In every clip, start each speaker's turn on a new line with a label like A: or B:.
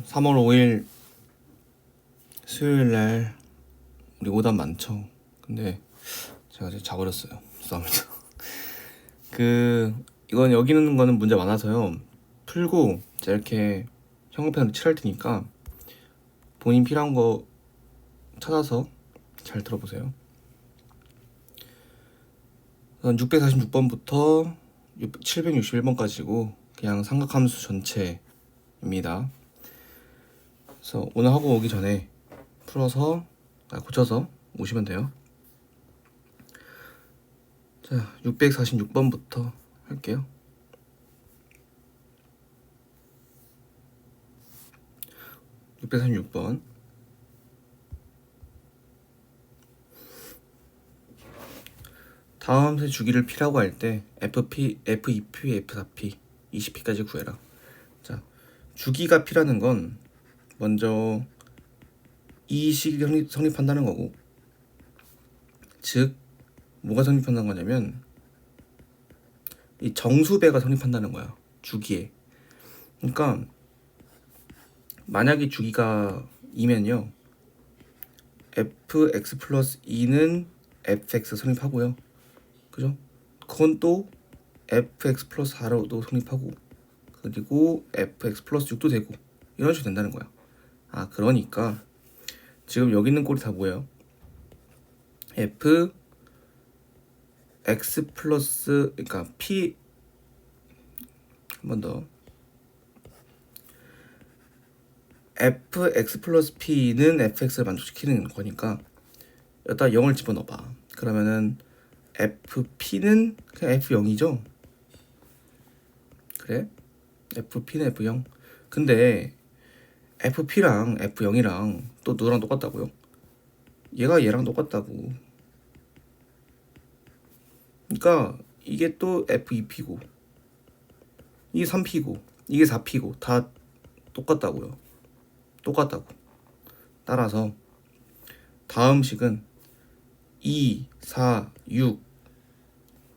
A: 3월 5일 수요일날 우리 오답 많죠. 근데 제가 이제 자버렸어요. 죄송합니다. 이건 여기 있는 거는 문제 많아서요. 풀고 제가 이렇게 형광펜으로 칠할 테니까 본인 필요한 거 찾아서 잘 들어보세요. 646번부터 761번까지고 그냥 삼각함수 전체입니다. 그래서 오늘 하고 오기 전에 풀어서 고쳐서 오시면 돼요. 자, 646번부터 할게요. (646번) 다음의 주기를 P라고 할 때 FP, F2P, F4P, 20P까지 구해라. 자, 주기가 P라는 건 먼저 이 식이 성립한다는 거고, 즉 뭐가 성립한다는 거냐면 이 정수배가 성립한다는 거야, 주기에. 그러니까 만약에 주기가 2면요 fx 플러스 2는 fx 성립하고요, 그죠? 그건 또 fx 플러스 4로도 성립하고, 그리고 fx 플러스 6도 되고, 이런 식으로 된다는 거야. 그러니까 지금 여기 있는 꼴이 다 뭐예요? f x 플러스, 그러니까 p, 한 번 더, fx 플러스 p는 fx를 만족시키는 거니까 여기다 0을 집어넣어봐. 그러면은 fp는 그냥 f0이죠. 그래? fp는 f0. 근데 fp랑 f0이랑 또 누구랑 똑같다고요? 얘가 얘랑 똑같다고. 그러니까 이게 또 f2p고, 이게 3p고, 이게 4p고, 다 똑같다고요. 똑같다고. 따라서 다음 식은 2, 4, 6,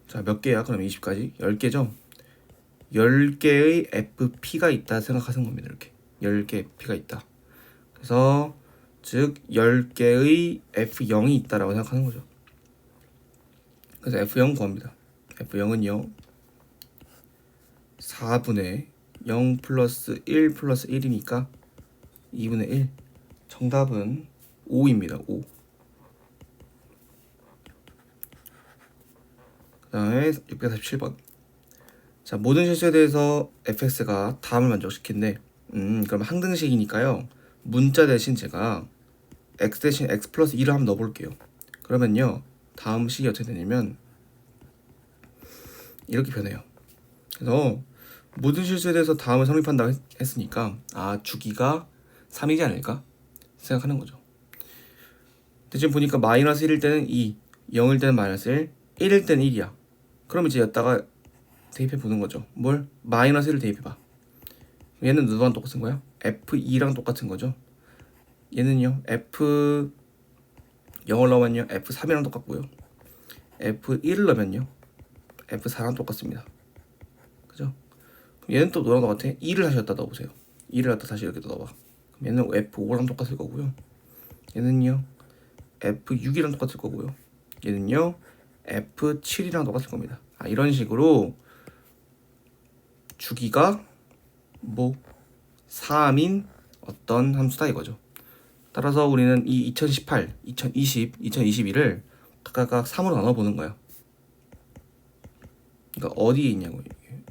A: 자, 몇 개야? 그럼 20까지? 10개죠? 10개의 FP가 있다 생각하는 겁니다. 이렇게 10개 FP가 있다. 그래서 즉 10개의 F0이 있다라고 생각하는 거죠. 그래서 F0 구합니다. F0은요 4분의 0 플러스 1 플러스 1이니까 2분의 1. 정답은 5입니다. 5. 그 다음에 647번. 자, 모든 실수에 대해서 fx가 다음을 만족시킨대. 그럼 항등식이니까요, 문자 대신 제가 x 대신 x 플러스 2를 한번 넣어볼게요. 그러면요 다음 식이 어떻게 되냐면 이렇게 변해요. 그래서 모든 실수에 대해서 다음을 성립한다고 했으니까 주기가 3이지 않을까 생각하는 거죠. 대신 보니까 마이너스 1일 때는 2, 0일 때는 마이너스 1, 1일 때는 1이야. 그럼 이제 여기다가 대입해 보는 거죠. 뭘? 마이너스 1을 대입해봐. 얘는 누구랑 똑같은 거야? F2랑 똑같은 거죠. 얘는요 F0을 넣으면요 F3이랑 똑같고요, F1을 넣으면요 F4랑 똑같습니다. 그죠? 그럼 얘는 또 뭐랑 똑같아? 2를 다시 갖다 넣어보세요. 2를 갖다 다시 이렇게 넣어봐. 그럼 얘는 F5랑 똑같을 거고요, 얘는요 F6이랑 똑같을 거고요, 얘는요 F7이랑 똑같을 겁니다. 이런 식으로 주기가 3인 어떤 함수다 이거죠. 따라서 우리는 이 2018, 2020, 2021을 각각 3으로 나눠보는 거야. 그러니까 어디에 있냐고 이게.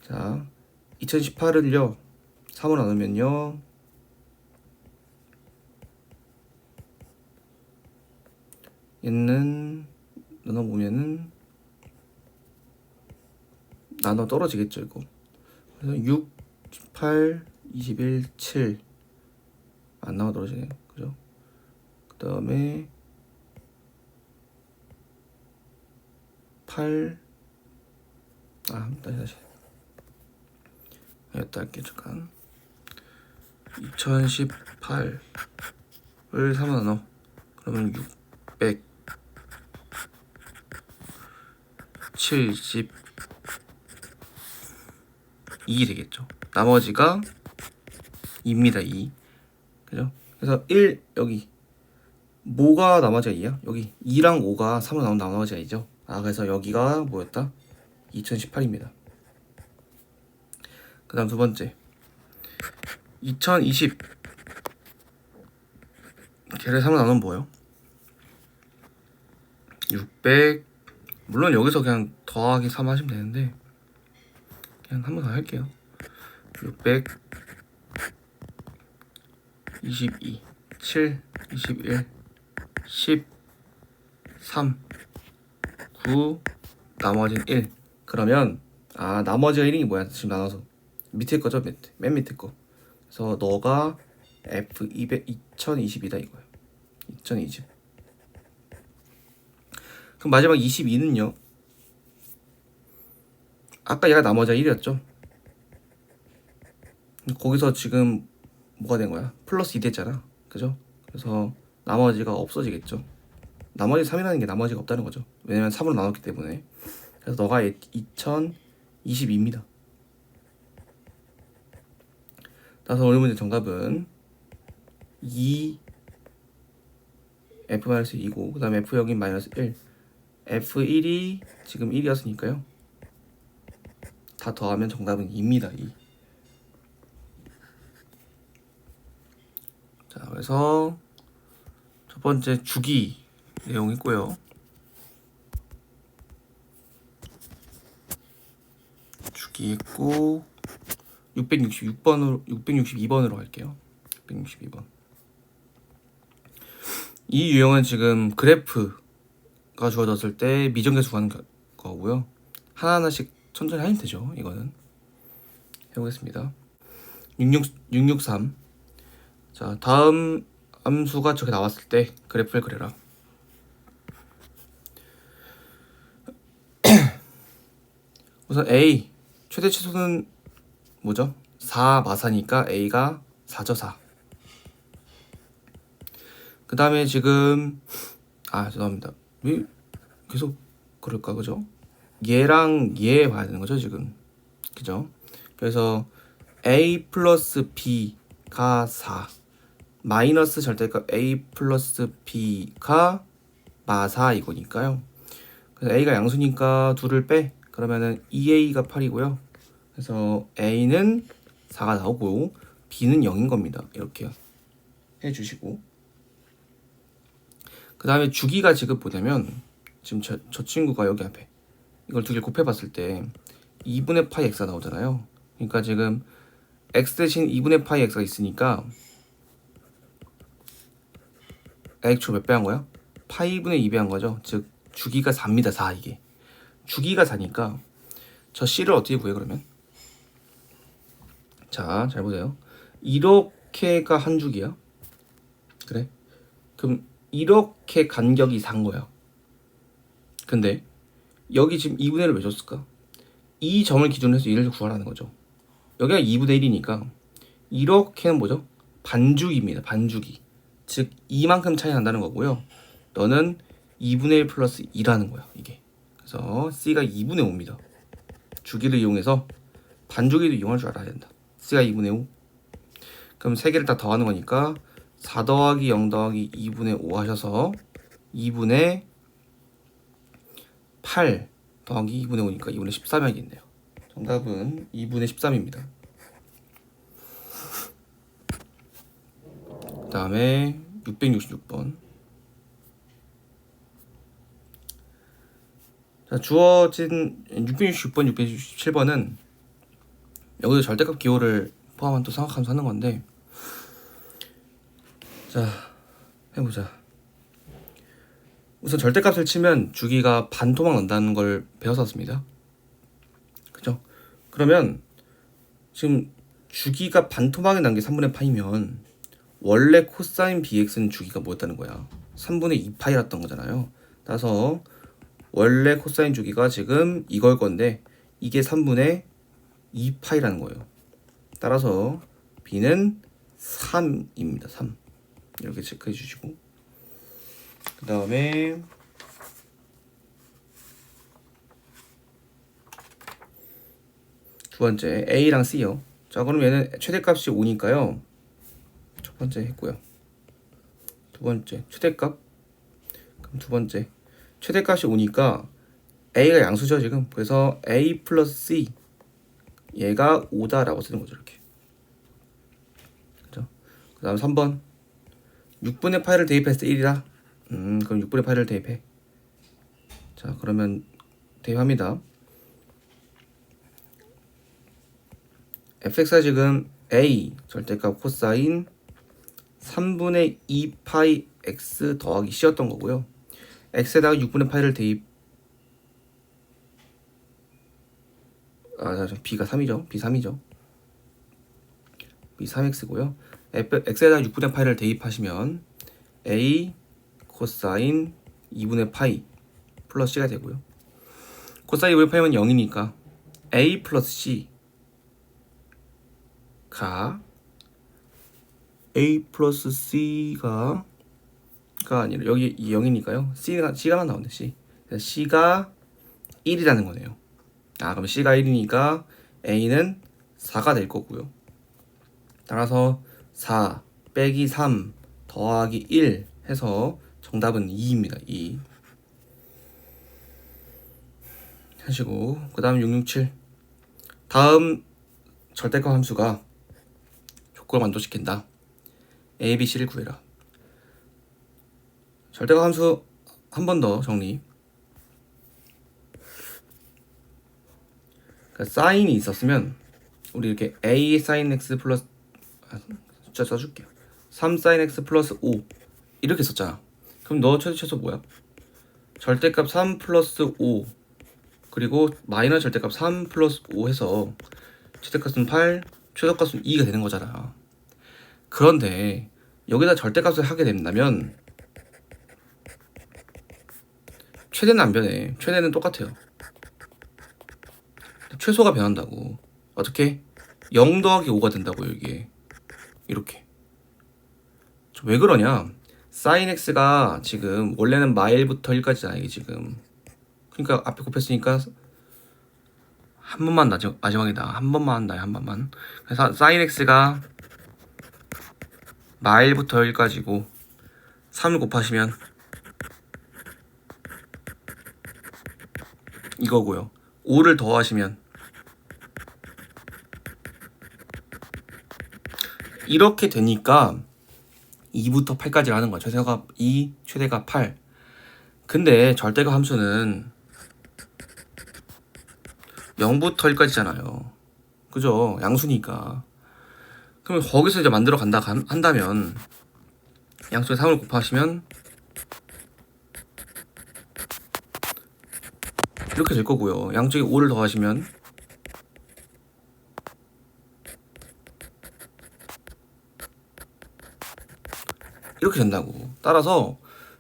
A: 자, 2018을요 3으로 나누면요 얘는 나눠보면은 나눠 떨어지겠죠 이거. 그래서 6, 8, 21, 7 안 나와 떨어지네. 그죠? 그 다음에 8, 다시 여기다 할게요. 잠깐. 2018을 3으로 나눠. 그러면 672 되겠죠. 나머지가 2입니다. 2. 그죠? 그래서 1 여기 뭐가 나머지가 2야? 여기 2랑 5가 3으로 나온 나머지가 2죠. 그래서 여기가 뭐였다? 2018입니다. 그 다음 두 번째 2020 걔를 3으로 나누면 뭐예요? 600 물론 여기서 그냥 더하기 3 하시면 되는데 그냥 한 번 더 할게요. 600 22 7 21 10 3 9 나머지는 1. 그러면 나머지가 1이 뭐야? 지금 나눠서 밑에 거죠? 맨 밑에 거. 그래서 너가 F200 2020이다 이거야. 2020. 그럼 마지막 22는요? 아까 얘가 나머지가 1이었죠? 거기서 지금 뭐가 된 거야? 플러스 2 됐잖아. 그죠? 그래서 나머지가 없어지겠죠. 나머지 3이라는 게 나머지가 없다는 거죠. 왜냐면 3으로 나눴기 때문에. 그래서 너가 2022입니다. 따라서 오늘 문제 정답은 2 F-2고 그 다음에 F 여긴 마이너스 1 F1이 지금 1이었으니까요. 다 더하면 정답은 2입니다. 2. 자, 그래서 첫 번째 주기 내용 있고요. 주기 있고 662번으로 할게요. 662번. 이 유형은 지금 그래프가 주어졌을 때 미정계수 구하는 거고요. 하나하나씩 천천히 하면 되죠. 이거는 해보겠습니다. 663. 자, 다음 함수가 저렇게 나왔을 때 그래프를 그려라. 우선 A 최대 치수는 뭐죠? 4 마사니까 A가 4죠. 4. 그 다음에 지금 죄송합니다. 왜 계속 그럴까? 그죠? 얘랑 얘 봐야 되는 거죠 지금. 그죠? 그래서 A 플러스 B가 4 마이너스 절대값 A 플러스 B가 마사 이거니까요. 그래서 A가 양수니까 2를 빼. 그러면은 2A가 8이고요. 그래서 A는 4가 나오고 B는 0인 겁니다. 이렇게 해주시고 그 다음에 주기가 지금 뭐냐면 지금 저 친구가 여기 앞에 이걸 두 개를 곱해봤을 때 2분의 파이 x가 나오잖아요. 그러니까 지금 x 대신 2분의 파이 x가 있으니까 x로 몇 배 한 거야? 파이분의 2배 한 거죠. 즉 주기가 4입니다. 4 이게. 주기가 4니까 저 c를 어떻게 구해 그러면? 자, 잘 보세요. 이렇게가 한 주기야. 그래? 그럼 이렇게 간격이 4인 거야. 근데 여기 지금 2분의 1을 왜 줬을까? 이 점을 기준으로 해서 1을 구하라는 거죠. 여기가 2분의 1이니까 이렇게는 뭐죠? 반주기입니다. 반주기. 즉 이만큼 차이 난다는 거고요. 너는 2분의 1 플러스 2라는 거야. 이게. 그래서 C가 2분의 5입니다. 주기를 이용해서 반주기도 이용할 줄 알아야 된다. C가 2분의 5. 그럼 세 개를 다 더하는 거니까 4 더하기 0 더하기 2분의 5 하셔서 2분의 8 더하기 2분의 5니까 2분의 13이 하겠네요. 정답은 2분의 13입니다. 그 다음에 666번. 자, 주어진 666번, 667번은 여기서 절대값 기호를 포함한 또 삼각함수 하는 건데, 자, 해보자. 우선 절대값을 치면 주기가 반토막 난다는 걸 배웠었습니다. 그죠? 그러면 지금 주기가 반토막이 난 게 3분의 파이면 원래 코사인 bx는 주기가 뭐였다는 거야? 3분의 2파이였던 거잖아요. 따라서 원래 코사인 주기가 지금 이걸 건데 이게 3분의 2파이라는 거예요. 따라서 b는 3입니다. 3. 이렇게 체크해 주시고 그 다음에 두 번째 A랑 C요. 자, 그럼 얘는 최대값이 5니까요. 번째 했고요. 두 번째 최대값. 그럼 두 번째 최대값이 5니까 a가 양수죠 지금. 그래서 a 플러스 c 얘가 5다라고 쓰는 거죠 이렇게. 그죠? 그 다음 3번 6분의 8을 대입했을 때 1이다. 그럼 6분의 8을 대입해. 자 그러면 대입합니다. fx가 지금 a 절대값 코사인 3분의 2파이 x 더하기 c였던 거고요. x에다가 6분의 8을 대입. b가 3이죠. b 3이죠. b 3x고요. x에다가 6분의 8을 대입하시면 a 코사인 2분의 파이 플러스 c가 되고요. 코사인 2분의 파이면 0이니까 a 플러스 c가 a 플러스 c가 아니라 여기 0이니까요. c가만 나오네. c가 1이라는 거네요. 그럼 c가 1이니까 a는 4가 될 거고요. 따라서 4 빼기 3 더하기 1 해서 정답은 2입니다. 2 하시고 그 다음 667 다음 절대값 함수가 조건을 만족시킨다. a, b, c를 구해라. 절대값 함수 한 번 더 정리. 그러니까 사인이 있었으면 우리 이렇게 a sin x 플러스 숫자 써줄게요. 3 sin x 플러스 5 이렇게 썼잖아. 그럼 너 최소 뭐야? 절대값 3 플러스 5 그리고 마이너스 절대값 3 플러스 5 해서 최대값은 8 최소값은 2가 되는 거잖아. 그런데 여기다 절대값을 하게 된다면 최대는 안 변해. 최대는 똑같아요. 최소가 변한다고. 어떻게? 0 더하기 5가 된다고요 이게. 이렇게. 왜 그러냐? sin x가 지금 원래는 마일부터 1까지잖아 이게 지금. 그러니까 앞에 곱했으니까 한 번만 마지막이다. 한 번만 한다. 한 번만. 그래서 sin x가 마일부터 1까지고 3을 곱하시면 이거고요. 5를 더하시면 이렇게 되니까 2부터 8까지 하는 거야. 최대가 2, 최대가 8. 근데 절대값 함수는 0부터 1까지잖아요. 그죠? 양수니까. 그러면 거기서 이제 만들어 한다면 양수에 3을 곱하시면 이렇게 될 거고요. 양쪽에 5를 더하시면 이렇게 된다고. 따라서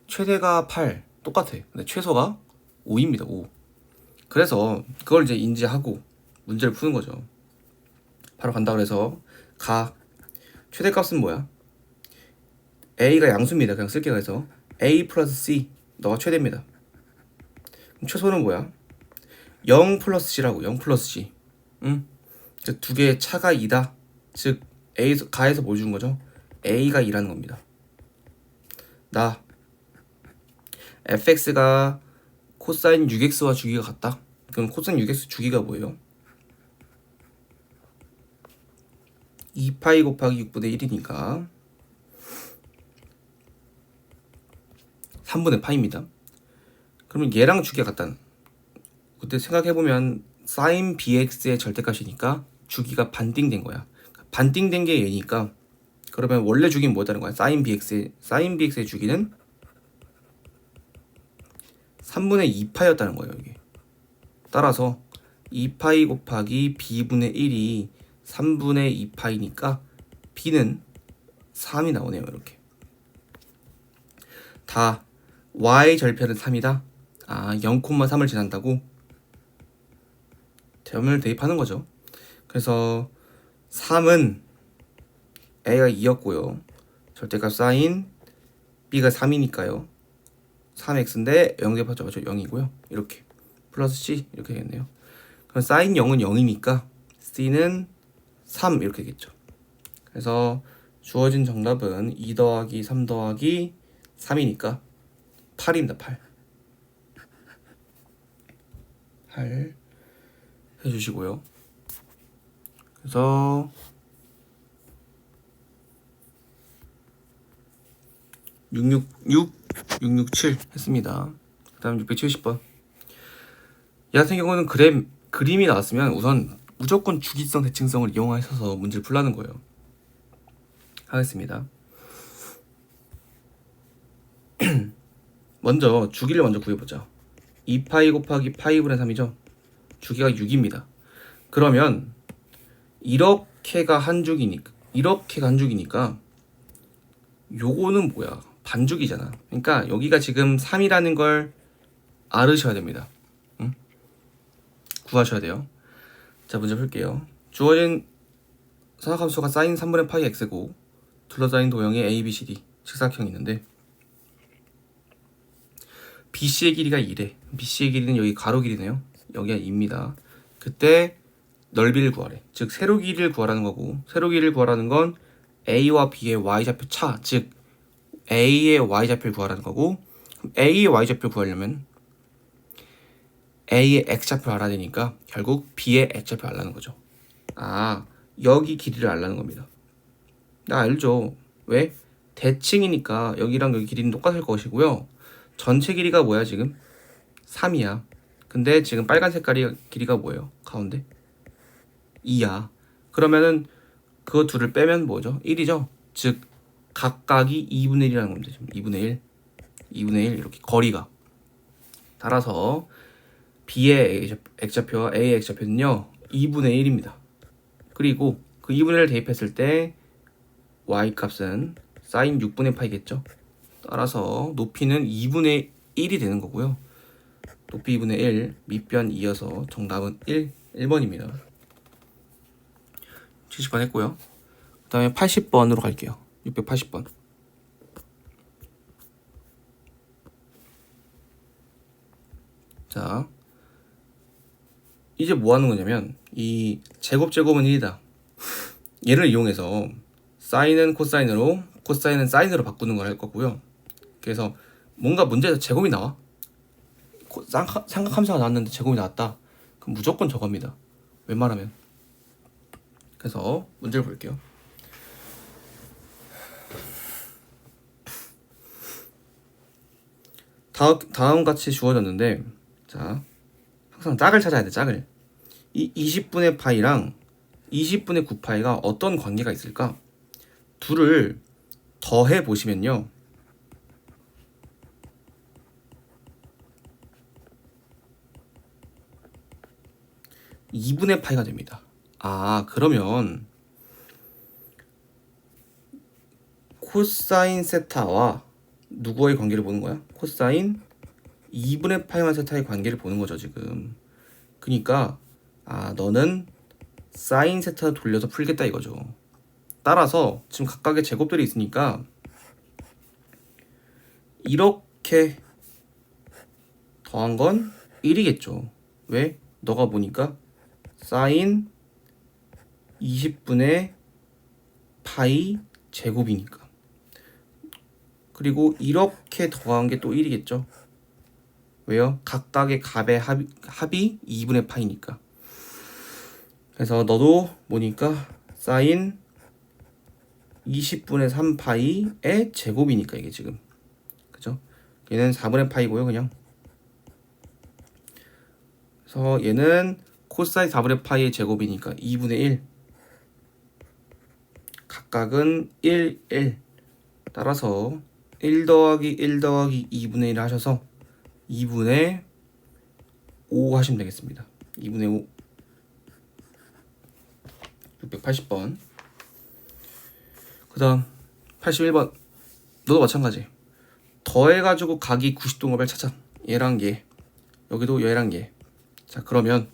A: 최대가 8 똑같아. 근데 최소가 5입니다. 5. 그래서 그걸 이제 인지하고 문제를 푸는 거죠. 바로 간다 그래서 최대값은 뭐야? a가 양수입니다. 그냥 쓸게요. 그래서 a 플러스 c 너가 최대입니다. 그럼 최소는 뭐야? 0 플러스 c라고. 0 플러스 c. 즉 두 개의 차가 2다. 즉 가에서 뭐 주는 거죠? a가 2라는 겁니다. fx가 코사인 6x와 주기가 같다. 그럼 코사인 6x 주기가 뭐예요? 2파이 곱하기 6분의 1이니까 3분의 파입니다. 그러면 얘랑 주기가 같다는. 그때 생각해보면 sin bx의 절대값이니까 주기가 반띵된 거야. 반띵된 게 얘니까 그러면 원래 주기는 뭐였다는 거야? sin bx의 주기는 3분의 2파였다는 거예요. 이게. 따라서 2파이 곱하기 b분의 1이 3분의 2파이니까 b는 3이 나오네요. 이렇게. 다 y 절편은 3이다. 0,3을 지난다고 대문을 대입하는 거죠. 그래서 3은 a가 2였고요. 절대값 sin b가 3이니까요. 3x인데 0 대입하죠. 0이고요. 이렇게 플러스 c 이렇게 되겠네요. 그럼 sin 0은 0이니까 c는 3 이렇게 되겠죠. 그래서 주어진 정답은 2 더하기 3 더하기 3이니까 8입니다. 8 해주시고요. 그래서 667 했습니다. 그 다음 670번. 이 같은 경우는 그림이 나왔으면 우선 무조건 주기성 대칭성을 이용하셔서 문제를 풀라는 거예요. 하겠습니다. 먼저 주기를 먼저 구해보자. 2파이 곱하기 파이분의 3이죠. 주기가 6입니다. 그러면 이렇게가 한 주기니까 요거는 뭐야? 반주기잖아. 그러니까 여기가 지금 3이라는 걸 알으셔야 됩니다. 응? 구하셔야 돼요. 자, 문제 풀게요. 주어진 사각함수가 사인 3분의 파이 x고 둘러싸인 도형의 a, b, c, d 직사각형이 있는데 BC의 길이가 2래. BC의 길이는 여기 가로 길이네요. 여기가 2입니다. 그때 넓이를 구하래. 즉 세로 길이를 구하라는 거고, 세로 길이를 구하라는 건 A와 B의 y좌표 차, 즉 A의 y좌표를 구하라는 거고, A의 y좌표를 구하려면 A의 x좌표를 알아야 되니까 결국 B의 x좌표를 알라는 거죠. 아, 여기 길이를 알라는 겁니다. 나 알죠. 왜? 대칭이니까 여기랑 여기 길이는 똑같을 것이고요. 전체 길이가 뭐야 지금? 3이야. 근데 지금 빨간 색깔이 길이가 뭐예요? 가운데? 2야. 그러면은 그 둘을 빼면 뭐죠? 1이죠? 즉 각각이 2분의 1이라는 겁니다. 지금 2분의 1 이렇게 거리가. 따라서 B의 x좌표와 A의 x좌표는요 2분의 1입니다. 그리고 그 2분의 1을 대입했을 때 y 값은 사인 6분의 파이겠죠? 따라서 높이는 2분의 1이 되는 거고요. 높이 2분의 1, 밑변 2여서 정답은 1번입니다. 70번 했고요. 그 다음에 80번으로 갈게요. 680번. 자, 이제 뭐 하는 거냐면 이 제곱은 1이다. 얘를 이용해서 사인은 코사인으로, 코사인은 사인으로 바꾸는 걸 할 거고요. 그래서 뭔가 문제에서 제곱이 나와. 삼각함수가 나왔는데 제곱이 나왔다. 그럼 무조건 저겁니다. 웬만하면. 그래서 문제를 볼게요. 다음 같이 주어졌는데, 자, 항상 짝을 찾아야 돼. 짝을. 이 20분의 파이랑 20분의 9파이가 어떤 관계가 있을까? 둘을 더해 보시면요. 2분의 파이가 됩니다. 아, 그러면 코사인 세타와 누구의 관계를 보는 거야? 코사인 2분의 파이만 세타의 관계를 보는 거죠, 지금. 그러니까 아, 너는 사인 세타 돌려서 풀겠다 이거죠. 따라서 지금 각각의 제곱들이 있으니까 이렇게 더한 건 1이겠죠. 왜? 너가 보니까 사인 20분의 파이 제곱이니까. 그리고 이렇게 더한 게 또 1이겠죠. 왜요? 각각의 값의 합이 2분의 파이니까. 그래서 너도 보니까 사인 20분의 3파이의 제곱이니까 이게 지금. 그죠? 얘는 4분의 파이고요, 그냥. 그래서 얘는 코사인 4분의 파이의 제곱이니까 2분의 1. 각각은 1, 1. 따라서 1 더하기 1 더하기 2분의 1 하셔서 2분의 5 하시면 되겠습니다. 2분의 5. 680번. 그 다음 81번. 너도 마찬가지. 더해가지고 각이 90도인 찾아. 얘랑 얘. 여기도 얘랑 얘. 자, 그러면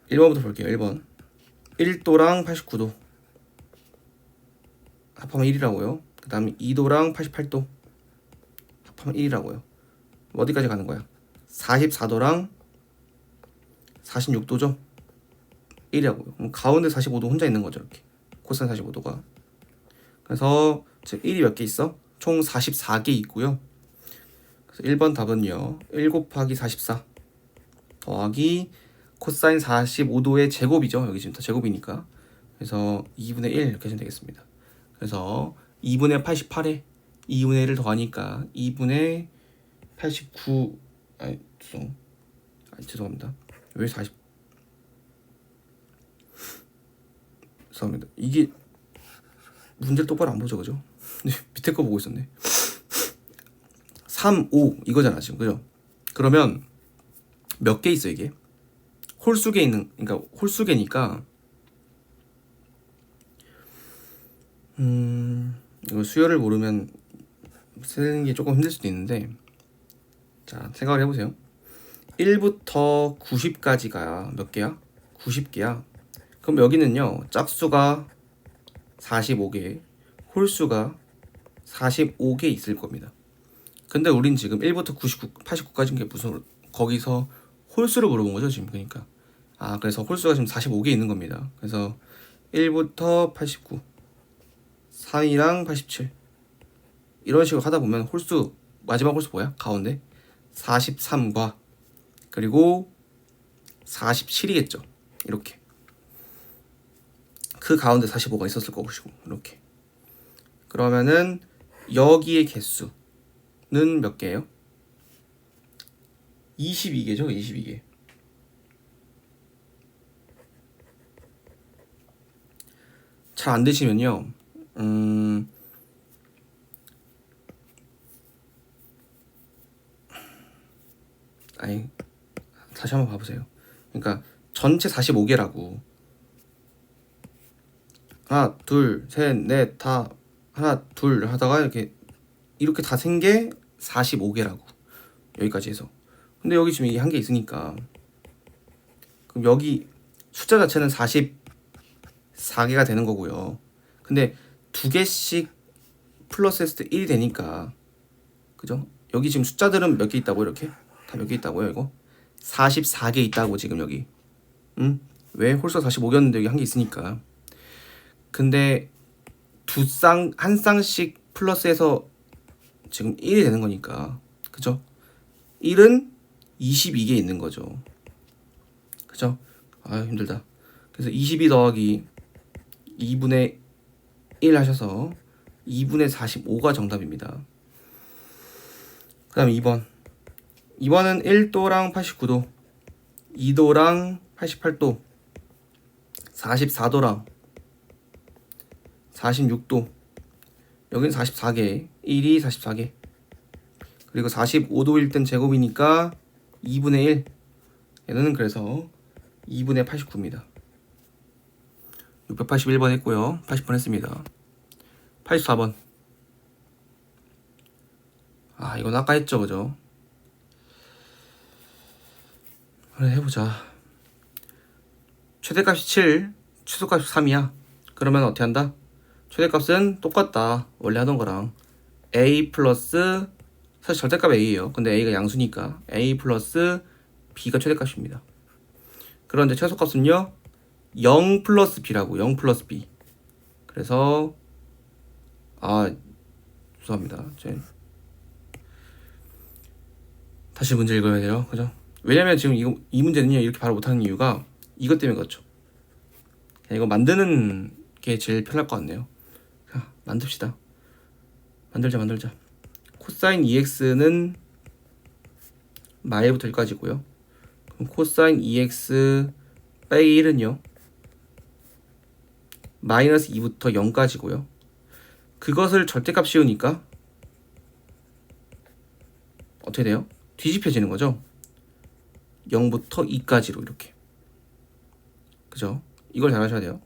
A: 1번부터 볼게요. 1번. 1도랑 89도. 합하면 1이라고요. 그 다음에 2도랑 88도. 합하면 1이라고요. 어디까지 가는 거야? 44도랑 46도죠? 1이라고요. 그럼 가운데 45도 혼자 있는 거죠, 이렇게. 코사인 45도가. 그래서 즉 1이 몇 개 있어? 총 44개 있고요. 그래서 1번 답은요. 1 곱하기 44 더하기 코사인 45도의 제곱이죠. 여기 지금 다 제곱이니까. 그래서 2분의 1 이렇게 하시면 되겠습니다. 그래서 2분의 88에 2분의 1을 더하니까 2분의 89 죄송합니다. 왜 40? 죄송합니다. 이게 문제를 똑바로 안 보죠, 그죠? 밑에 거 보고 있었네. 3, 5 이거잖아 지금, 그죠? 그러면 몇 개 있어 이게? 홀수계 있는, 그러니까 홀수계니까 이거 수열을 모르면 쓰는 게 조금 힘들 수도 있는데, 자 생각을 해보세요. 1부터 90까지가 몇 개야? 90개야. 그럼 여기는요, 짝수가 45개, 홀수가 45개 있을 겁니다. 근데 우린 지금 1부터 99, 89까지인 게 무슨, 거기서 홀수를 물어본 거죠 지금. 그러니까 그래서 홀수가 지금 45개 있는 겁니다. 그래서 1부터 89, 3이랑 87 이런 식으로 하다 보면 홀수, 마지막 홀수 뭐야? 가운데 43과 그리고 47이겠죠. 이렇게 그 가운데 45가 있었을 것이고, 이렇게. 그러면은 여기의 개수는 몇 개예요? 22개죠. 22개. 잘 안 되시면요, 아니 다시 한번 봐보세요. 그러니까 전체 45개라고. 하나 둘 셋 넷 다 하나 둘 하다가 이렇게 다 센 게 45개라고 여기까지 해서. 근데 여기 지금 이게 한 개 있으니까, 그럼 여기 숫자 자체는 44개가 되는 거고요. 근데 두 개씩 플러스 했을 때 1이 되니까, 그죠? 여기 지금 숫자들은 몇 개 있다고, 이렇게 다 몇 개 있다고요. 이거 44개 있다고 지금 여기. 왜? 홀수가 45개였는데 여기 한 개 있으니까. 근데 한 쌍씩 플러스해서 지금 1이 되는 거니까, 그죠? 1은 22개 있는 거죠. 그죠? 힘들다. 그래서 22 더하기 2분의 1 하셔서 2분의 45가 정답입니다. 그 다음에 2번. 2번은 1도랑 89도, 2도랑 88도, 44도랑 46도. 여기는 44개, 1이 44개. 그리고 45도일 땐 제곱이니까 2분의 1. 얘는 그래서 2분의 89입니다. 681번 했고요. 80번 했습니다. 84번. 이건 아까 했죠, 그죠? 그래, 해보자. 최대값이 7, 최소값이 3이야. 그러면 어떻게 한다? 최대값은 똑같다, 원래 하던 거랑. a 플러스, 사실 절대값 a예요. 근데 a가 양수니까 a 플러스 b가 최대값입니다. 그런데 최소값은요 0 플러스 b라고. 0 플러스 b. 그래서 죄송합니다. 다시 문제 읽어야 돼요, 그죠? 왜냐면 지금 이 문제는요 이렇게 바로 못하는 이유가 이것 때문에 그렇죠. 이거 만드는 게 제일 편할 것 같네요. 자, 만듭시다. 만들자. 코사인 2x는 마일부터 1까지고요. 그럼 코사인 2x 빼기 1은요 마이너스 2부터 0까지고요. 그것을 절대값 씌우니까 어떻게 돼요? 뒤집혀지는 거죠. 0부터 2까지로 이렇게. 그죠? 이걸 잘 하셔야 돼요.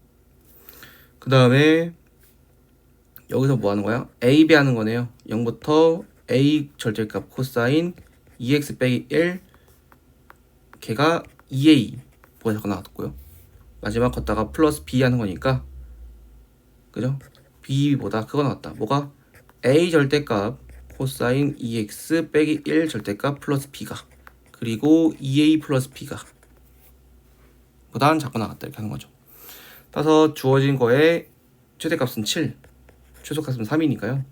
A: 그 다음에 여기서 뭐 하는 거야? a 배하는 거네요. 0부터 a 절대값 코사인 2x 빼기 1, 걔가 2a 뭐가 자꾸 나왔고요. 마지막 걷다가 플러스 b 하는 거니까, 그죠? b보다 그거 나왔다. 뭐가? a 절대값 코사인 2x 빼기 1 절대값 플러스 b가, 그리고 2a 플러스 b가 보다는 자꾸 나왔다, 이렇게 하는 거죠. 따라서 주어진 거에 최대값은 7, 최소값은 3이니까요.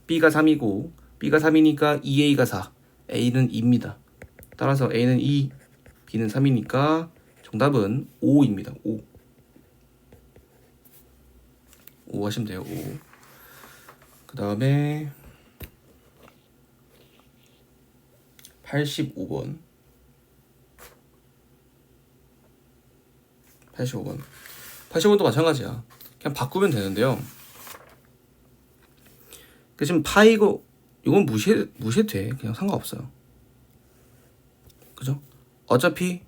A: B가 3이고 B가 3이니까 2A가 4, A는 2입니다. 따라서 A는 2, B는 3이니까 정답은 5입니다. 5. 5 하시면 돼요. 5. 그 다음에 85번. 85번도 마찬가지야. 그냥 바꾸면 되는데요. 지금 파이고 이건 무시해도 돼. 그냥 상관없어요. 그죠? 어차피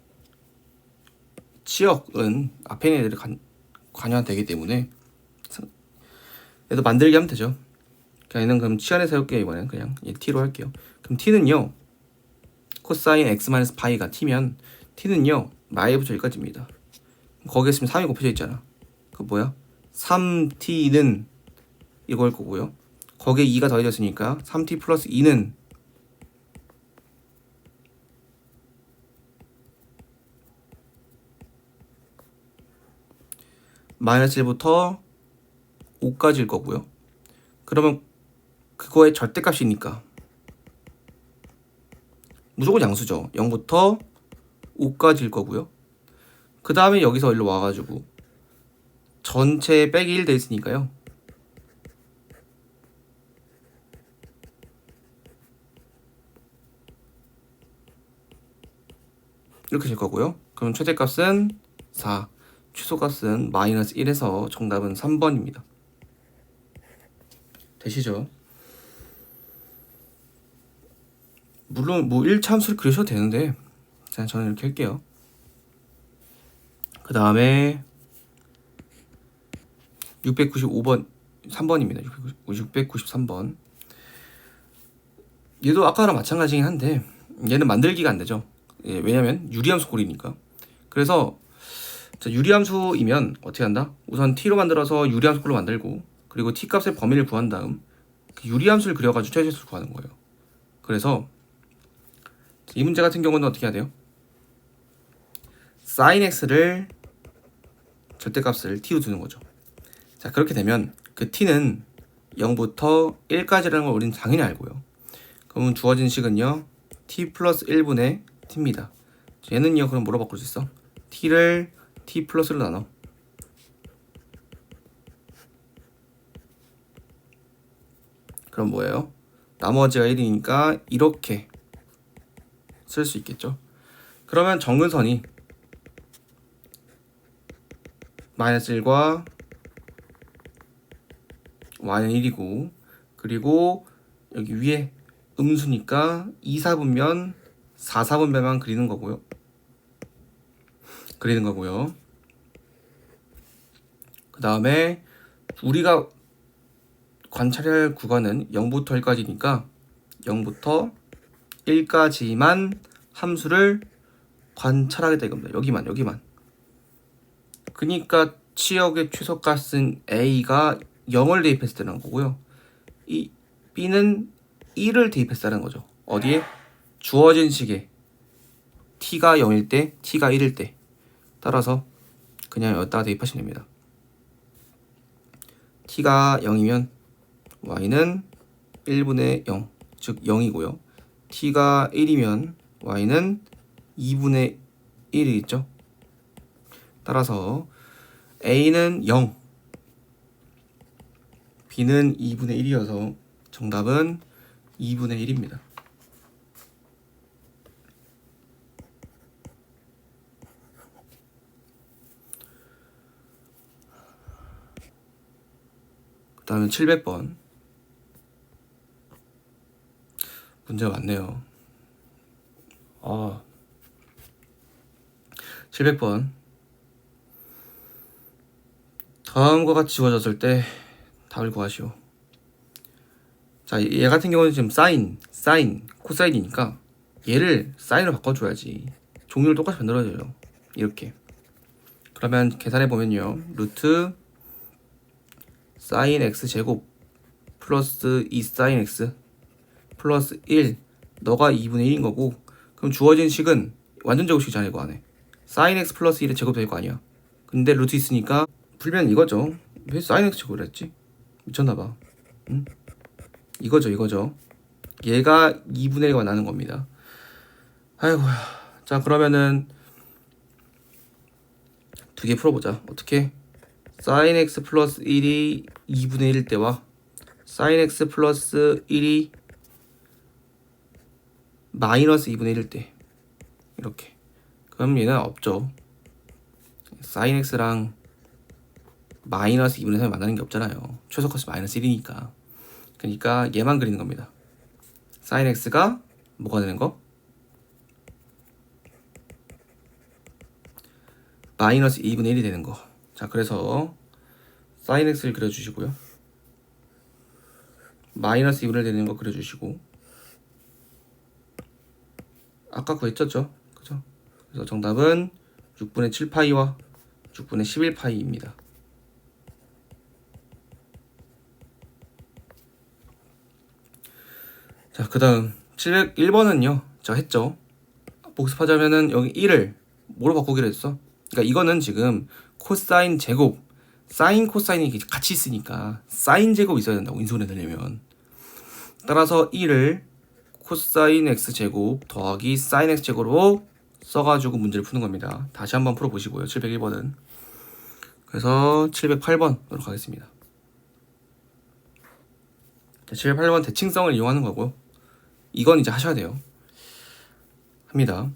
A: 치역은 앞에 있는 애들이 관여가 되기 때문에 얘도 만들기 하면 되죠. 얘는 그럼 치 안에 세울게요. 이번엔 그냥 얘 t로 할게요. 그럼 t는요, 코사인 x 파이가 t면 t는요 마이부터 1까지입니다. 거기에 있으면 3이 곱해져 있잖아. 그 뭐야? 3t는 이거일 거고요. 거기에 2가 더해졌으니까 3t 플러스 2는 마이너스 1부터 5까지일 거고요. 그러면 그거의 절대값이니까 무조건 양수죠. 0부터 5까지일 거고요. 그 다음에 여기서 일로 와가지고 전체 빼기 1 돼 있으니까요. 이렇게 될 거고요. 그럼 최대값은 4, 최소값은 마이너스 1에서 정답은 3번입니다. 되시죠? 물론 뭐 1차 함수를 그리셔도 되는데 그냥 저는 이렇게 할게요. 그 다음에 695번 3번입니다. 693번. 얘도 아까랑 마찬가지긴 한데 얘는 만들기가 안 되죠. 예, 왜냐면 유리함수 꼴이니까. 그래서 유리함수이면 어떻게 한다? 우선 t로 만들어서 유리함수 꼴로 만들고, 그리고 t 값의 범위를 구한 다음 그 유리함수를 그려가지고 최소수를 구하는 거예요. 그래서 이 문제 같은 경우는 어떻게 해야 돼요? sin x를 절대값을 t로 두는 거죠. 자, 그렇게 되면 그 t는 0부터 1까지라는 걸 우리는 당연히 알고요. 그러면 주어진 식은요 t 플러스 1분의 t입니다. 얘는요 그럼 뭐로 바꿀 수 있어? t를 t 플러스로 나눠. 그럼 뭐예요? 나머지가 1이니까 이렇게 쓸 수 있겠죠. 그러면 정근선이 마이너스 1과 y는 1이고, 그리고 여기 위에 음수니까 2, 4분면 4, 4분면만 그리는 거고요. 그 다음에 우리가 관찰해야 할 구간은 0부터 1까지니까 0부터 1까지만 함수를 관찰하겠다 이겁니다. 여기만. 그러니까 치역의 최소값은 a가 0을 대입했을 때라는 거고요. 이 b는 1을 대입했다는 거죠. 어디에? 주어진 식에 t가 0일 때, t가 1일 때. 따라서 그냥 여기다가 대입하시면 됩니다. t가 0이면 y는 1분의 0, 즉 0이고요. t가 1이면 y는 2분의 1이겠죠. 따라서 a는 0, b는 2분의 1이어서 정답은 2분의 1입니다. 그 다음에 700번. 문제가 많네요. 700번. 다음과 같이 주어졌을 때 답을 구하시오. 자, 얘 같은 경우는 지금 사인, 코사인이니까 얘를 사인으로 바꿔줘야지. 종류를 똑같이 만들어줘요. 이렇게. 그러면 계산해보면요. 루트 사인 x 제곱 플러스 2 사인 x 플러스 1, 너가 2분의 1인 거고, 그럼 주어진 식은 완전 제곱식이잖아. 이거 안에 사인 x 플러스 1의 제곱 될 거 아니야. 근데 루트 있으니까 풀면 이거죠. 왜 사인 x 제곱을 했지? 미쳤나봐. 응? 이거죠. 얘가 2분의 1과 나는 겁니다. 아이고야. 자, 그러면은 두 개 풀어보자. 어떻게? sin x 플러스 1이 2분의 1일 때와 sin x 플러스 1이 마이너스 2분의 1일 때 이렇게. 그럼 얘는 없죠. sin x랑 마이너스 2분의 3이 만나는 게 없잖아요. 최소값이 마이너스 1이니까. 그러니까 얘만 그리는 겁니다. sin x가 뭐가 되는 거? 마이너스 2분의 1이 되는 거. 자, 그래서 sin x를 그려주시고요. 마이너스 2분의 1 되는 거 그려주시고. 아까 구했죠? 그죠? 그래서 정답은 6분의 7파이와 6분의 11파이입니다. 자, 그 다음 701번은요. 제가 했죠. 복습하자면은 여기 1을 뭐로 바꾸기로 했어? 그러니까 이거는 지금 코사인 제곱, 사인 코사인이 같이 있으니까 사인 제곱 있어야 된다고 인수분해 되려면. 따라서 1을 코사인 x 제곱 더하기 사인 x 제곱으로 써가지고 문제를 푸는 겁니다. 다시 한번 풀어보시고요. 701번은. 그래서 708번으로 가겠습니다. 708번 대칭성을 이용하는 거고요. 이건 이제 하셔야 돼요. 합니다.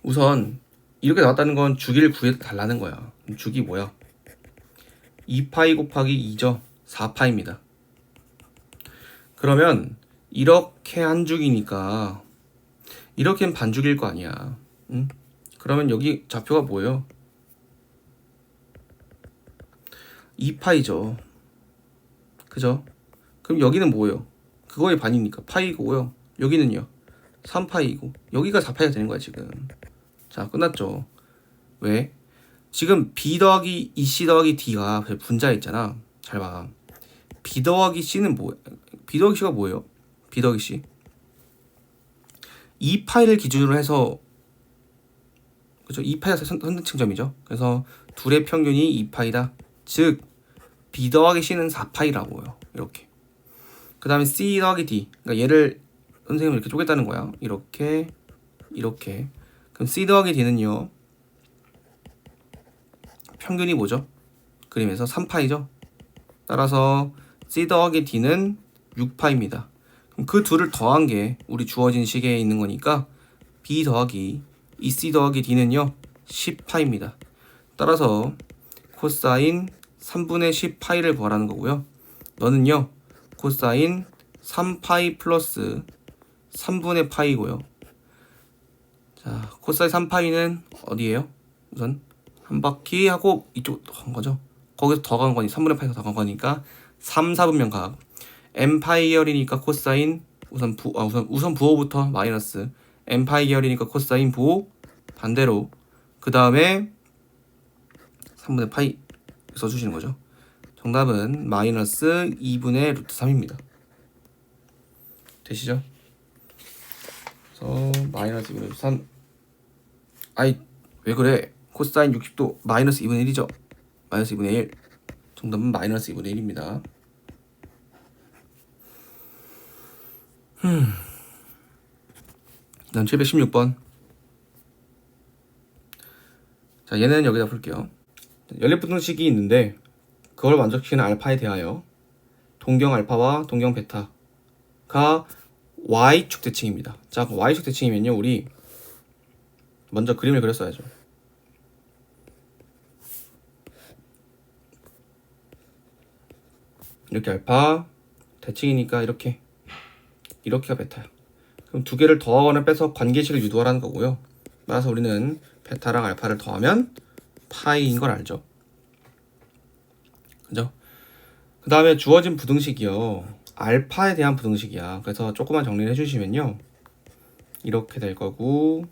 A: 우선 이렇게 나왔다는 건 주기를 구해달라는 거야. 주기 뭐야? 2파이 곱하기 2죠. 4파입니다. 그러면 이렇게 한 주기니까 이렇게는 반주기일 거 아니야. 응? 그러면 여기 좌표가 뭐예요? 2파이죠. 그죠? 그럼 여기는 뭐예요? 그거의 반이니까 파이고요. 여기는요? 3파이고 여기가 4파이가 되는 거야 지금. 자, 끝났죠. 왜? 지금 b 더하기 2c 더하기 d가 분자에 있잖아. 잘 봐. b 더하기 c는 뭐야? b 더하기 c가 뭐예요? b 더하기 c 2파이를 기준으로 해서 그죠? 2파이가 선대칭점이죠. 그래서 둘의 평균이 2파이다. 즉 b 더하기 c는 4파이라고요. 이렇게. 그 다음에 c 더하기 d. 그러니까 얘를 선생님은 이렇게 쪼갰다는 거야. 이렇게 이렇게. 그럼 c 더하기 d는요. 평균이 뭐죠? 그림에서 3파이죠. 따라서 c 더하기 d는 6파입니다. 그럼 그 둘을 더한 게 우리 주어진 식에 있는 거니까 b 더하기 2c 더하기 d는요 10파입니다. 따라서 코사인 3분의 10파이를 구하라는 거고요. 너는요 코사인 3파이 플러스 3분의 파이고요. 자, 코사인 3파이는 어디예요? 우선 한 바퀴 하고 이쪽 더간 거죠. 거기서 더 간 거니 3분의 파이가 더 간 거니까 3, 4분면 각 n 파이열이니까 코사인 우선 부호부터 마이너스 n 파이열이니까 코사인 부호 반대로 그 다음에 3분의 파이 써주시는 거죠. 정답은 마이너스 2분의 루트 3입니다. 되시죠? 그래서 마이너스 2분의 루트 3. 아이 왜 그래? 코사인 60도 마이너스 2분의 1이죠. 마이너스 2분의 1. 정답은 마이너스 2분의 1입니다. 난 716번. 자, 얘는 여기다 풀게요. 연립분동식이 있는데 그걸 만족시키는 알파에 대하여 동경 알파와 동경 베타가 y축 대칭입니다. 자, y축 대칭이면요 우리 먼저 그림을 그렸어야죠. 이렇게 알파 대칭이니까 이렇게가 베타야. 그럼 두 개를 더하거나 빼서 관계식을 유도하라는 거고요. 따라서 우리는 베타랑 알파를 더하면 파이인 걸 알죠. 그죠? 그 다음에 주어진 부등식이요. 알파에 대한 부등식이야. 그래서 조금만 정리를 해주시면요. 이렇게 될 거고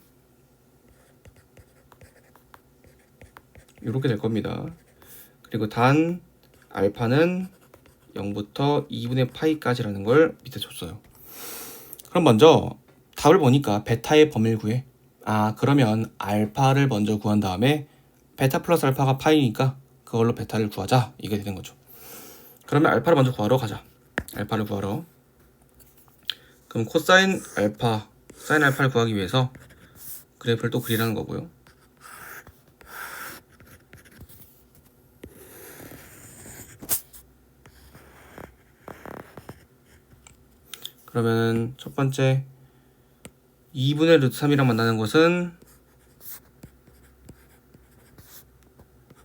A: 이렇게 될 겁니다. 그리고 단 알파는 0부터 2분의 파이까지라는 걸 밑에 줬어요. 그럼 먼저 답을 보니까 베타의 범위를 구해. 아, 그러면 알파를 먼저 구한 다음에 베타 플러스 알파가 파이니까 그걸로 베타를 구하자. 이게 되는 거죠. 그러면 알파를 먼저 구하러 가자. 알파를 구하러. 그럼 코사인 알파, 사인 알파를 구하기 위해서 그래프를 또 그리라는 거고요. 그러면 첫 번째 2분의 루트 3이랑 만나는 것은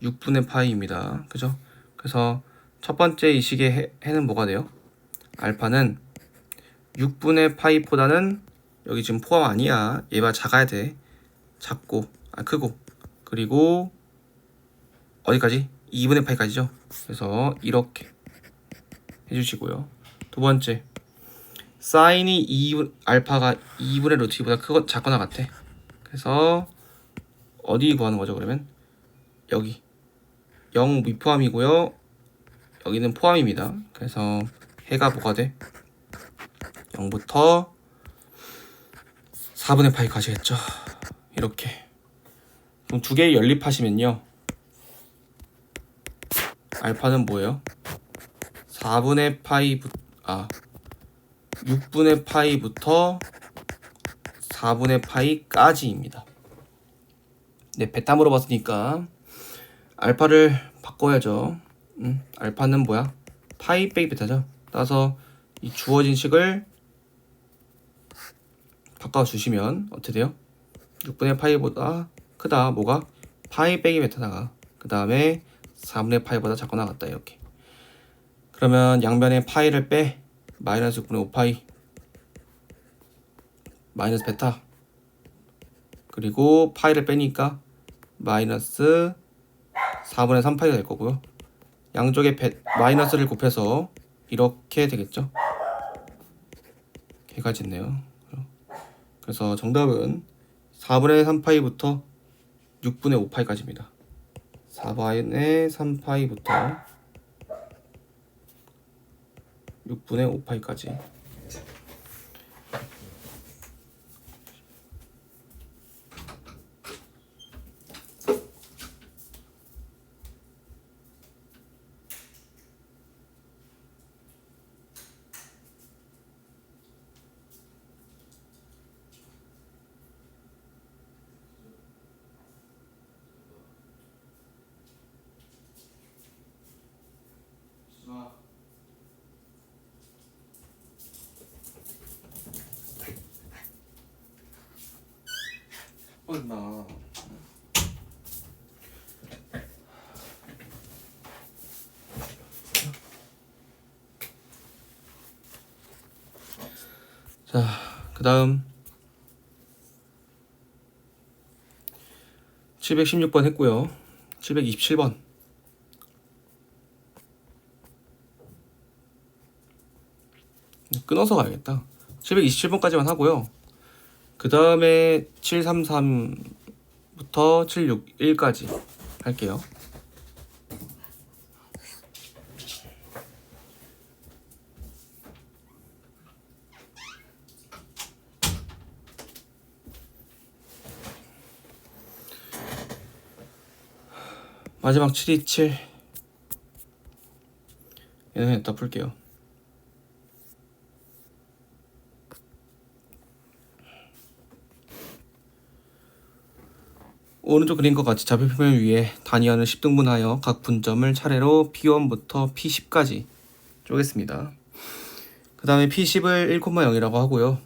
A: 6분의 파이입니다. 그죠? 그래서 첫 번째 이 식의 해는 뭐가 돼요? 알파는 6분의 파이보다는 여기 지금 포함 아니야. 얘가 작아야 돼. 작고, 크고. 그리고 어디까지? 2분의 파이까지죠. 그래서 이렇게 해주시고요. 두 번째, 사인이 알파가 2분의 루트 2보다 작거나 같아. 그래서 어디 구하는 거죠? 그러면 여기 0 미포함이고요. 여기는 포함입니다. 그래서 해가 뭐가 돼? 0부터 4분의 파이까지 했죠. 이렇게. 그럼 두 개 연립하시면요. 알파는 뭐예요? 4분의 파이 6분의 파이부터 4분의 파이까지입니다. 네, 베타 물어봤으니까 알파를 바꿔야죠. 알파는 뭐야? 파이 빼기 베타죠. 따라서 이 주어진 식을 바꿔주시면 어떻게 돼요? 6분의 파이보다 크다. 뭐가? 파이 빼기 베타다가 그 다음에 4분의 파이보다 작거나 같다. 이렇게. 그러면 양변에 파이를 빼 마이너스 6분의 5파이 마이너스 베타 그리고 파이를 빼니까 마이너스 4분의 3파이가 될 거고요. 양쪽에 마이너스를 곱해서 이렇게 되겠죠. 개가 있네요. 그래서 정답은 4분의 3파이부터 6분의 5파이까지입니다. 4분의 3파이부터 6분의 5파이까지. 얼마? 자, 그 다음 716번 했고요. 727번. 끊어서 가야겠다. 727번까지만 하고요. 그 다음에 733부터 761까지 할게요. 마지막 727 얘는 일단 풀게요. 오른쪽 그림과 같이 좌표표면 위에 단위원을 10등분하여 각 분점을 차례로 P1부터 P10까지 쪼갰습니다. 그 다음에 P10을 1,0이라고 하고요.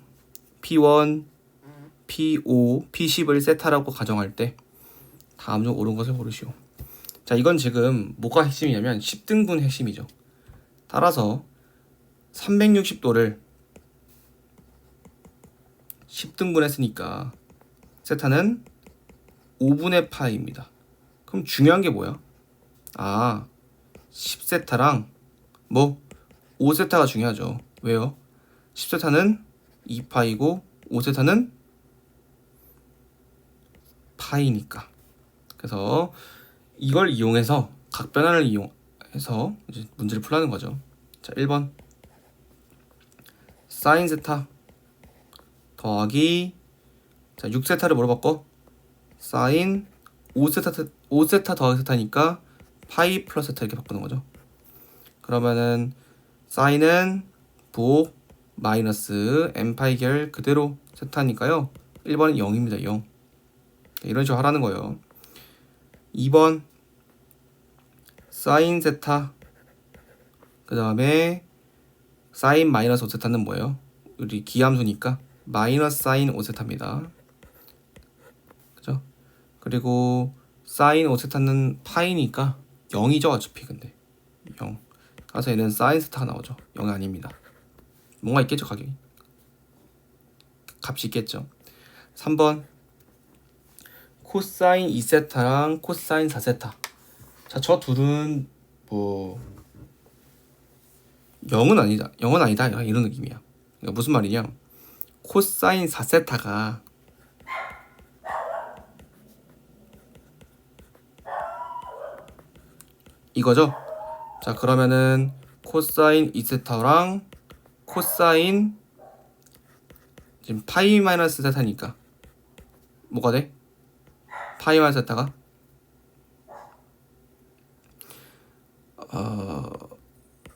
A: P1, P5, P10을 세타라고 가정할 때 다음 중 옳은 것을 고르시오. 자, 이건 지금 뭐가 핵심이냐면 10등분 핵심이죠. 따라서 360도를 10등분 했으니까 세타는 5분의 파이입니다. 그럼 중요한 게 뭐야? 10세타랑 5세타가 중요하죠. 왜요? 10세타는 2파이고 5세타는 파이니까. 그래서 이걸 이용해서 각변환을 이용해서 이제 문제를 풀라는 거죠. 자, 1번 사인 세타 더하기 6세타를 뭐로 바꿔? 사인 5세타 더하기 세타니까 파이 플러스 세타 이렇게 바꾸는 거죠. 그러면은 사인은 부호 마이너스 n파이 결 그대로 세타니까요. 1번은 0입니다. 0. 이런 식으로 하라는 거예요. 2번 사인 세타 그 다음에 사인 마이너스 5세타는 뭐예요? 우리 기함수니까 마이너스 사인 5세타입니다. 그죠? 그리고 사인 5세타는 파이니까 0이죠 어차피. 근데 0 가서 얘는 사인 세타가 나오죠. 0이 아닙니다. 뭔가 있겠죠. 가격이 값이 있겠죠. 3번 코사인 2세타랑 코사인 4세타. 자, 저 둘은 뭐 0은 아니다. 0은 아니다. 이런 느낌이야. 그러니까 무슨 말이냐? 코사인 4세타가 이거죠? 자, 그러면은 코사인 2세타랑 코사인 지금 파이 마이너스 세타니까 뭐가 돼? 파이 마이너스 세타가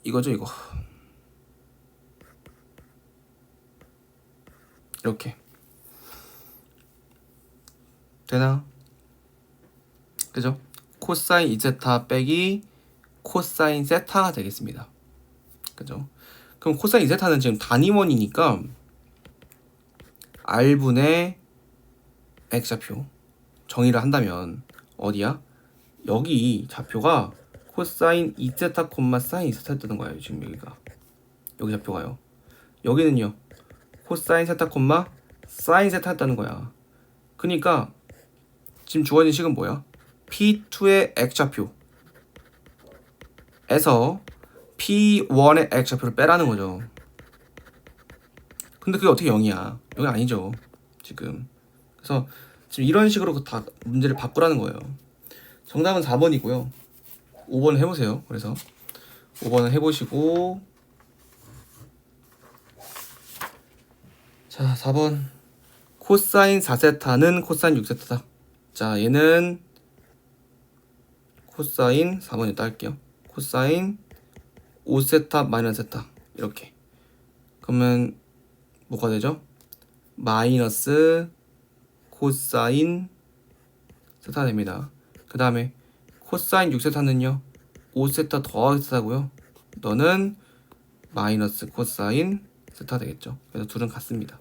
A: 이거죠, 이거. 이렇게 되나? 그죠? 코사인 2세타 빼기 코사인 세타가 되겠습니다. 그죠? 그럼 코사인 2세타는 지금 단위원이니까 R분의 X좌표 정의를 한다면 어디야? 여기 좌표가 코사인 2세타 콤마 사인 2세타 뜨는 거예요. 지금 여기가 여기 좌표가요. 여기는요 코사인 세타 콤마 사인 세타 뜨는 거야. 그러니까 지금 주어진 식은 뭐야? P2의 X좌표 에서 P1의 X좌표를 빼라는 거죠. 근데 그게 어떻게 0이야? 0이 아니죠 지금. 그래서 지금 이런 식으로 다 문제를 바꾸라는 거예요. 정답은 4번이고요 5번 해보세요. 그래서 5번을 해보시고, 자 4번 코사인 4세타는 코사인 6세타다. 자 얘는 코사인 4번에 딸게요. 코사인 5세타 마이너스 세타 이렇게. 그러면 뭐가 되죠? 마이너스 코사인 세타 됩니다. 그 다음에 코사인 6세타는요 5세타 더하기 세타고요. 너는 마이너스 코사인 세타 되겠죠. 그래서 둘은 같습니다.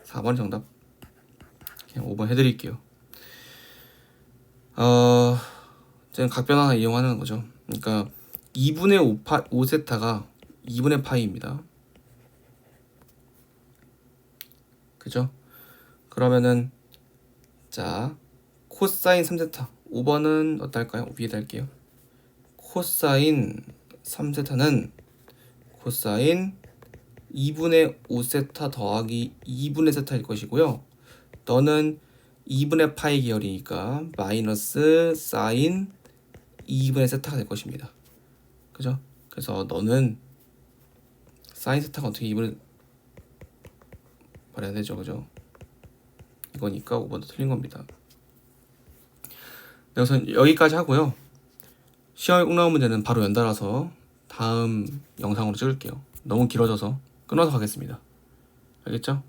A: 4번 정답. 그냥 5번 해드릴게요. 지금 각변화를 이용하는 거죠. 그러니까 2분의 5세타가 2분의 파이입니다. 그죠? 그러면은 자 코사인 3세타 5번은 어떨까요? 위에다 할게요. 코사인 3세타는 코사인 2분의 5세타 더하기 2분의 세타일 것이고요. 너는 2분의 파이 계열이니까 마이너스 사인 2분의 세타가 될 것입니다. 그죠? 그래서 너는 사인 세타가 어떻게 2분의 말해야 되죠, 그죠? 이거니까 5번도 틀린 겁니다. 네, 우선 여기까지 하고요. 시험에 꼭 나온 문제는 바로 연달아서 다음 영상으로 찍을게요. 너무 길어져서 끊어서 가겠습니다. 알겠죠?